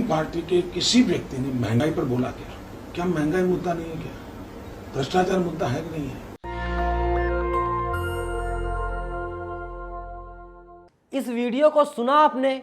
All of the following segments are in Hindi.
पार्टी के किसी व्यक्ति ने महंगाई पर बोला क्या महंगाई मुद्दा नहीं है? क्या भ्रष्टाचार मुद्दा है कि नहीं है? इस वीडियो को सुना आपने?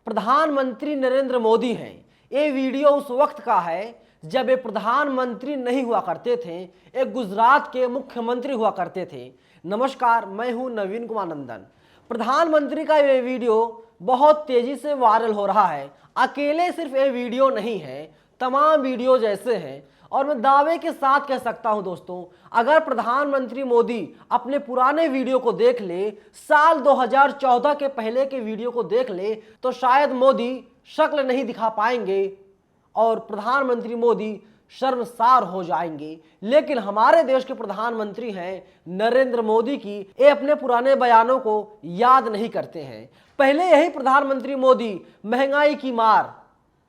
प्रधानमंत्री नरेंद्र मोदी हैं। ये वीडियो उस वक्त का है जब ये प्रधानमंत्री नहीं हुआ करते थे, एक गुजरात के मुख्यमंत्री हुआ करते थे। नमस्कार, मैं हूं नवीन कुमार नंदन। प्रधानमंत्री का ये वीडियो बहुत तेजी से वायरल हो रहा है। अकेले सिर्फ ये वीडियो नहीं है, तमाम वीडियो जैसे हैं। और मैं दावे के साथ कह सकता हूं दोस्तों, अगर प्रधानमंत्री मोदी अपने पुराने वीडियो को देख ले, साल 2014 के पहले के वीडियो को देख ले, तो शायद मोदी शक्ल नहीं दिखा पाएंगे और प्रधानमंत्री मोदी शर्मसार हो जाएंगे। लेकिन हमारे देश के प्रधानमंत्री हैं नरेंद्र मोदी की, ये अपने पुराने बयानों को याद नहीं करते हैं। पहले यही प्रधानमंत्री मोदी महंगाई की मार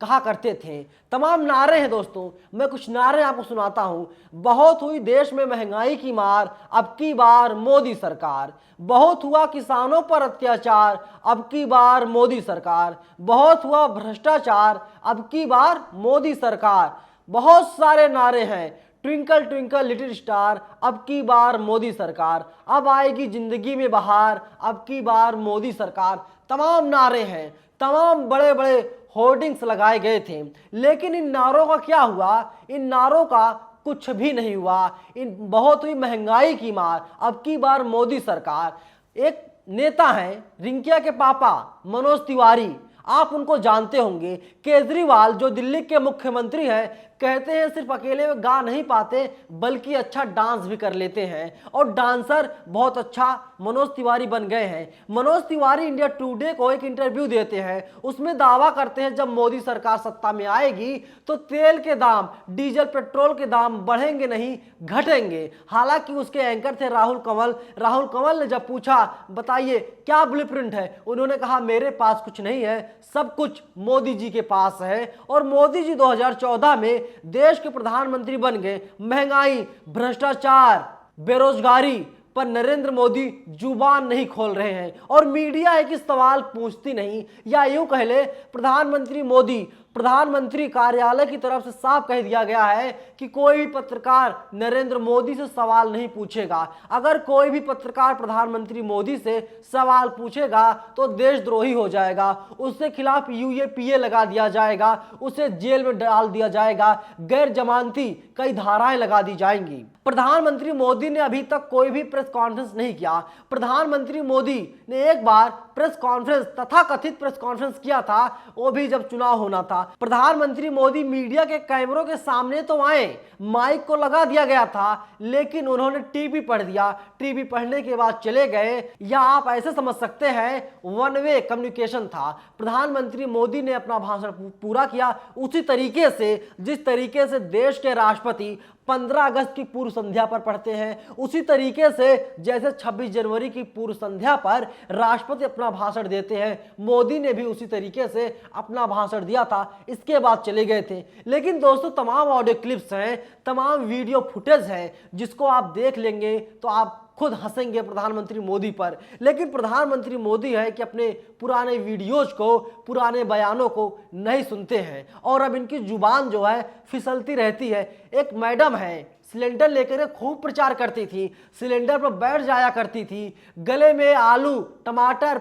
कहा करते थे। तमाम नारे हैं दोस्तों, मैं कुछ नारे आपको सुनाता हूं। बहुत हुई देश में महंगाई की मार, अब की बार मोदी सरकार। बहुत हुआ किसानों पर अत्याचार, अब की बार मोदी सरकार। बहुत हुआ भ्रष्टाचार, अब की बार मोदी सरकार। बहुत सारे नारे हैं, ट्विंकल ट्विंकल लिटिल स्टार, अब की बार मोदी सरकार। अब आएगी जिंदगी में बहार, अब की बार मोदी सरकार। तमाम नारे हैं, तमाम बड़े बड़े होर्डिंग्स लगाए गए थे। लेकिन इन नारों का क्या हुआ? इन नारों का कुछ भी नहीं हुआ। इन बहुत हुई महंगाई की मार, अब की बार मोदी सरकार। एक नेता हैं रिंकिया के पापा मनोज तिवारी, आप उनको जानते होंगे। केजरीवाल जो दिल्ली के मुख्यमंत्री हैं, कहते हैं सिर्फ अकेले में गा नहीं पाते बल्कि अच्छा डांस भी कर लेते हैं, और डांसर बहुत अच्छा मनोज तिवारी बन गए हैं। मनोज तिवारी इंडिया टुडे को एक इंटरव्यू देते हैं, उसमें दावा करते हैं जब मोदी सरकार सत्ता में आएगी तो तेल के दाम, डीजल पेट्रोल के दाम बढ़ेंगे नहीं घटेंगे। हालांकि उसके एंकर थे राहुल कंवल। राहुल कंवल ने जब पूछा बताइए क्या ब्लूप्रिंट है, उन्होंने कहा मेरे पास कुछ नहीं है, सब कुछ मोदी जी के पास है। और मोदी जी 2014 में देश के प्रधानमंत्री बन गए। महंगाई, भ्रष्टाचार, बेरोजगारी पर नरेंद्र मोदी जुबान नहीं खोल रहे हैं और मीडिया एक सवाल पूछती नहीं, या यूं कह ले प्रधानमंत्री मोदी, प्रधानमंत्री कार्यालय की तरफ से साफ कह दिया गया है कि कोई भी पत्रकार नरेंद्र मोदी से सवाल नहीं पूछेगा। अगर कोई भी पत्रकार प्रधानमंत्री मोदी से सवाल पूछेगा तो देशद्रोही हो जाएगा, उसके खिलाफ यूएपीए लगा दिया जाएगा, उसे जेल में डाल दिया जाएगा, गैर जमानती कई धाराएं लगा दी जाएंगी। प्रधानमंत्री मोदी ने अभी तक कोई भी प्रेस कॉन्फ्रेंस नहीं किया। प्रधानमंत्री मोदी ने एक बार प्रेस कॉन्फ्रेंस, तथाकथित प्रेस कॉन्फ्रेंस किया था, वो भी जब चुनाव होना था। प्रधानमंत्री मोदी मीडिया के कैमरों के सामने तो आए, माइक को लगा दिया गया था, लेकिन उन्होंने टीवी पढ़ दिया। टीवी पढ़ने के बाद चले गए, या आप ऐसे समझ सकते हैं वन वे कम्युनिकेशन था। प्रधानमंत्री मोदी ने अपना भाषण पूरा किया उसी तरीके से जिस तरीके से देश के राष्ट्रपति 15 अगस्त की पूर्व संध्या पर पढ़ते हैं, उसी तरीके से जैसे 26 जनवरी की पूर्व संध्या पर राष्ट्रपति अपना भाषण देते हैं, मोदी ने भी उसी तरीके से अपना भाषण दिया था। इसके बाद चले गए थे। लेकिन दोस्तों तमाम ऑडियो क्लिप्स हैं, तमाम वीडियो फुटेज हैं, जिसको आप देख लेंगे तो आप खुद हंसेंगे प्रधानमंत्री मोदी पर। लेकिन प्रधानमंत्री मोदी है कि अपने पुराने वीडियोज को, पुराने बयानों को नहीं सुनते हैं और अब इनकी जुबान जो है फिसलती रहती है। एक मैडम है, सिलेंडर लेकर खूब प्रचार करती थी, सिलेंडर पर बैठ जाया करती थी, गले में आलू, टमाटर,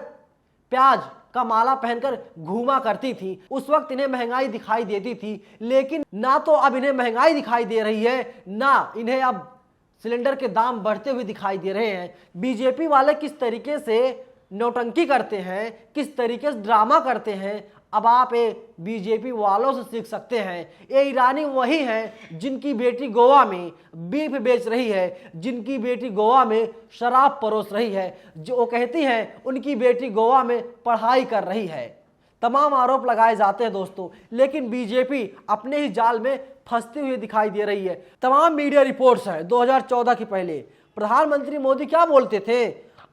प्याज का माला पहनकर घूमा करती थी। उस वक्त इन्हें महंगाई दिखाई देती थी, लेकिन ना तो अब इन्हें महंगाई दिखाई दे रही है, ना इन्हें अब सिलेंडर के दाम बढ़ते हुए दिखाई दे रहे हैं। बीजेपी वाले किस तरीके से नौटंकी करते हैं, किस तरीके से ड्रामा करते हैं, अब आप ये बीजेपी वालों से सीख सकते हैं। ये ईरानी वही हैं जिनकी बेटी गोवा में बीफ बेच रही है, जिनकी बेटी गोवा में शराब परोस रही है, जो वो कहती हैं उनकी बेटी गोवा में पढ़ाई कर रही है। तमाम आरोप लगाए जाते हैं दोस्तों, लेकिन बीजेपी अपने ही जाल में फंसती हुई दिखाई दे रही है। तमाम मीडिया रिपोर्ट्स हैं 2014 के पहले। प्रधानमंत्री मोदी क्या बोलते थे?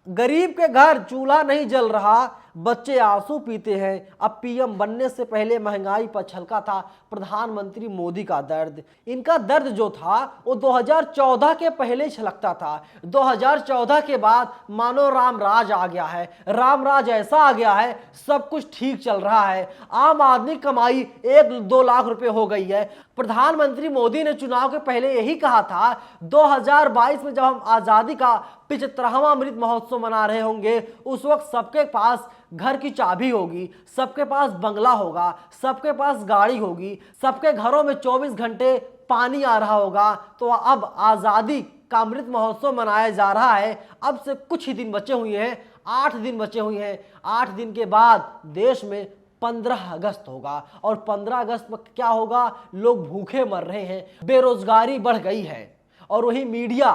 गरीब के घर चूल्हा नहीं जल रहा, बच्चे आंसू पीते हैं। अब पीएम बनने से पहले महंगाई पर छलका था प्रधानमंत्री मोदी का दर्द। इनका दर्द जो था वो 2014 के पहले छलकता था। 2014 के बाद मानो राम राज आ गया है। राम राज ऐसा आ गया है, सब कुछ ठीक चल रहा है। आम आदमी कमाई 1-2 लाख रुपए हो गई है। प्रधानमंत्री मोदी ने चुनाव के पहले यही कहा था 2022 में जब हम आजादी का 75वां अमृत महोत्सव मना रहे होंगे, उस वक्त सबके पास घर की चाबी होगी, सबके पास बंगला होगा, सबके पास गाड़ी होगी, सबके घरों में 24 घंटे पानी आ रहा होगा। तो अब आजादी का अमृत महोत्सव मनाया जा रहा है। अब से कुछ ही दिन बचे हुए हैं, 8 दिन बचे हुए हैं। 8 दिन के बाद देश में 15 अगस्त होगा और 15 अगस्त में क्या होगा? लोग भूखे मर रहे हैं, बेरोजगारी बढ़ गई है। और वही मीडिया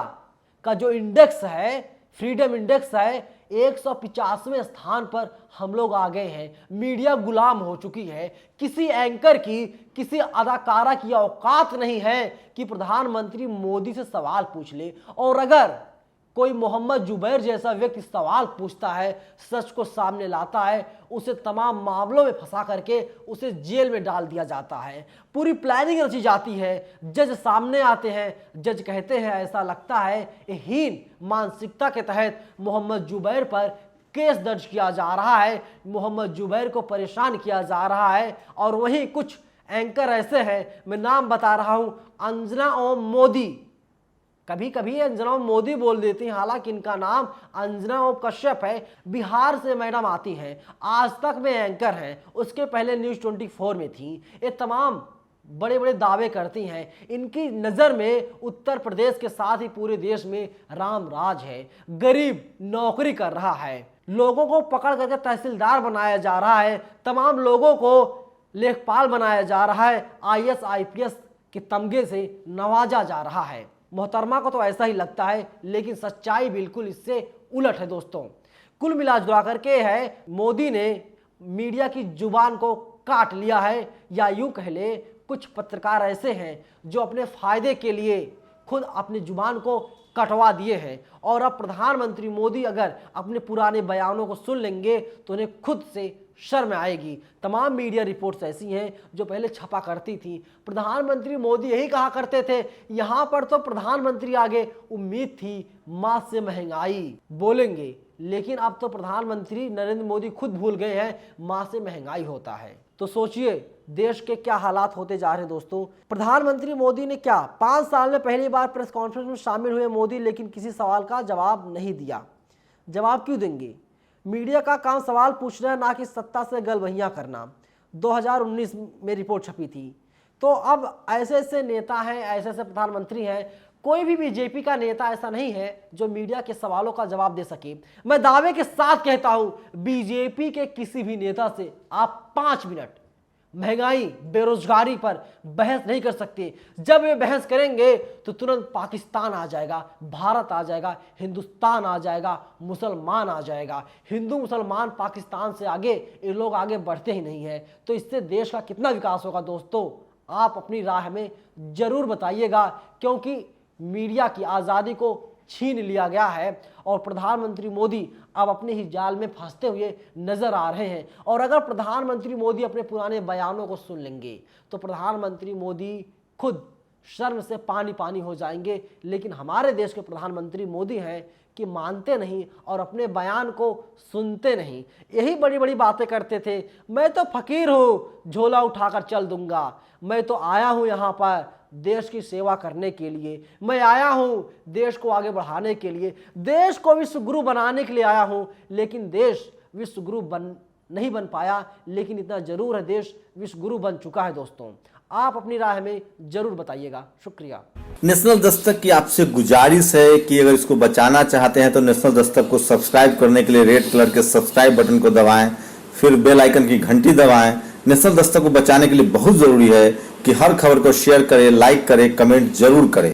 का जो इंडेक्स है, फ्रीडम इंडेक्स है, 185वें स्थान पर हम लोग आ गए हैं। मीडिया गुलाम हो चुकी है। किसी एंकर की, किसी अदाकारा की औकात नहीं है कि प्रधानमंत्री मोदी से सवाल पूछ ले। और अगर कोई मोहम्मद जुबैर जैसा व्यक्ति सवाल पूछता है, सच को सामने लाता है, उसे तमाम मामलों में फंसा करके उसे जेल में डाल दिया जाता है। पूरी प्लानिंग रची जाती है। जज सामने आते हैं, जज कहते हैं ऐसा लगता है हीन मानसिकता के तहत मोहम्मद जुबैर पर केस दर्ज किया जा रहा है, मोहम्मद जुबैर को परेशान किया जा रहा है। और वहीं कुछ एंकर ऐसे हैं, मैं नाम बता रहा हूं, अंजना ओम मोदी। कभी कभी अंजना ओम मोदी बोल देती हैं, हालांकि इनका नाम अंजना ओम कश्यप है। बिहार से मैडम आती हैं, आज तक में एंकर हैं, उसके पहले न्यूज़ 24 में थी। ये तमाम बड़े बड़े दावे करती हैं। इनकी नज़र में उत्तर प्रदेश के साथ ही पूरे देश में राम राज है। गरीब नौकरी कर रहा है, लोगों को पकड़ करके तहसीलदार बनाया जा रहा है, तमाम लोगों को लेखपाल बनाया जा रहा है, IAS IPS के तमगे से नवाजा जा रहा है। मोहतरमा को तो ऐसा ही लगता है, लेकिन सच्चाई बिल्कुल इससे उलट है दोस्तों। कुल मिला जुला करके है, मोदी ने मीडिया की जुबान को काट लिया है, या यूं कह ले कुछ पत्रकार ऐसे हैं जो अपने फायदे के लिए खुद अपनी जुबान को कटवा दिए हैं। और अब प्रधानमंत्री मोदी अगर अपने पुराने बयानों को सुन लेंगे तो उन्हें खुद से शर्म आएगी। तमाम मीडिया रिपोर्ट्स ऐसी हैं जो पहले छपा करती थी। प्रधानमंत्री मोदी यही कहा करते थे, यहां पर तो प्रधानमंत्री आगे उम्मीद थी मां से महंगाई बोलेंगे, लेकिन अब तो प्रधानमंत्री नरेंद्र मोदी खुद भूल गए हैं मां से महंगाई होता है। तो सोचिए देश के क्या हालात होते जा रहे हैं दोस्तों। प्रधानमंत्री मोदी ने क्या 5 साल में पहली बार प्रेस कॉन्फ्रेंस में शामिल हुए मोदी, लेकिन किसी सवाल का जवाब नहीं दिया। जवाब क्यों देंगे? मीडिया का काम सवाल पूछना है, ना कि सत्ता से गलबहियां करना। 2019 में रिपोर्ट छपी थी। तो अब ऐसे ऐसे नेता हैं, ऐसे ऐसे प्रधानमंत्री हैं, कोई भी बीजेपी का नेता ऐसा नहीं है जो मीडिया के सवालों का जवाब दे सके। मैं दावे के साथ कहता हूं, बीजेपी के किसी भी नेता से आप 5 मिनट महंगाई, बेरोजगारी पर बहस नहीं कर सकते। जब वे बहस करेंगे तो तुरंत पाकिस्तान आ जाएगा, भारत आ जाएगा, हिंदुस्तान आ जाएगा, मुसलमान आ जाएगा। हिंदू मुसलमान पाकिस्तान से आगे ये लोग आगे बढ़ते ही नहीं हैं। तो इससे देश का कितना विकास होगा दोस्तों, आप अपनी राय में जरूर बताइएगा। क्योंकि मीडिया की आज़ादी को छीन लिया गया है और प्रधानमंत्री मोदी अब अपने ही जाल में फंसते हुए नजर आ रहे हैं। और अगर प्रधानमंत्री मोदी अपने पुराने बयानों को सुन लेंगे तो प्रधानमंत्री मोदी खुद शर्म से पानी पानी हो जाएंगे। लेकिन हमारे देश के प्रधानमंत्री मोदी हैं कि मानते नहीं और अपने बयान को सुनते नहीं। यही बड़ी बड़ी बातें करते थे, मैं तो फकीर हूँ, झोला उठाकर चल दूंगा, मैं तो आया हूँ यहाँ पर देश की सेवा करने के लिए, मैं आया हूं देश को आगे बढ़ाने के लिए, देश को विश्व गुरु बनाने के लिए आया हूं। लेकिन देश विश्व गुरु नहीं बन पाया, लेकिन इतना जरूर है देश विश्व गुरु बन चुका है दोस्तों। आप अपनी राय में जरूर बताइएगा। शुक्रिया। नेशनल दस्तक की आपसे गुजारिश है कि अगर इसको बचाना चाहते हैं तो नेशनल दस्तक को सब्सक्राइब करने के लिए रेड कलर के सब्सक्राइब बटन को दबाएं, फिर बेल आइकन की घंटी दबाएं। नेशनल दस्तक को बचाने के लिए बहुत जरूरी है कि हर खबर को शेयर करें, लाइक करें, कमेंट जरूर करें।